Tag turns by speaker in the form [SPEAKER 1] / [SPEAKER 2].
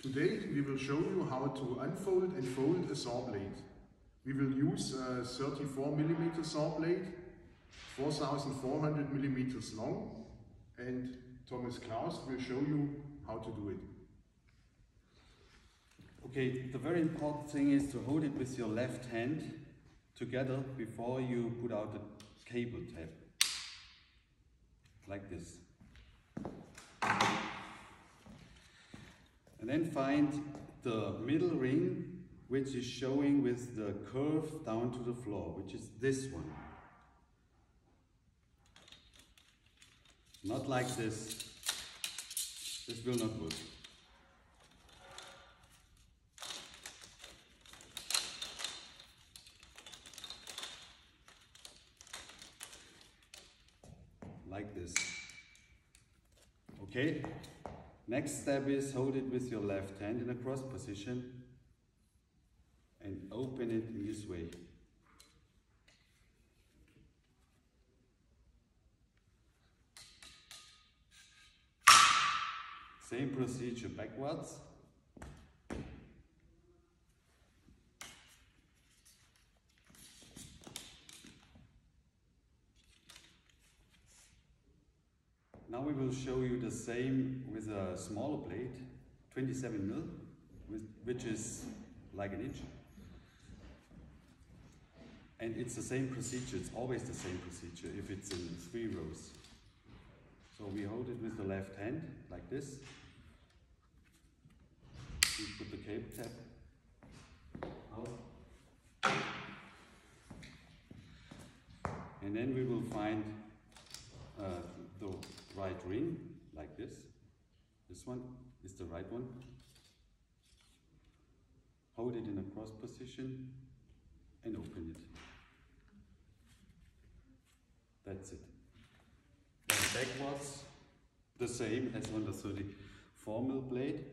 [SPEAKER 1] Today we will show you how to unfold and fold a saw blade. We will use a 34mm saw blade, 4400 millimeters long, and Thomas Klaus will show you how to do it.
[SPEAKER 2] Okay, the very important thing is to hold it with your left hand together before you put out the cable tab. Like this. And then find the middle ring, which is showing with the curve down to the floor, which is this one. Not like this. This will not work. Like this. Okay, next step is hold it with your left hand in a cross position and open it in this way. Same procedure backwards. Now we will show you the same with a smaller blade, 27mm, which is like an inch. And it's the same procedure, it's always the same procedure if it's in 3 rows. So we hold it with the left hand, like this. We put the cable tab out. And then we will find the right ring, like this. This one is the right one. Hold it in a cross position and open it. That's it. And backwards, the same as on the 34mm blade.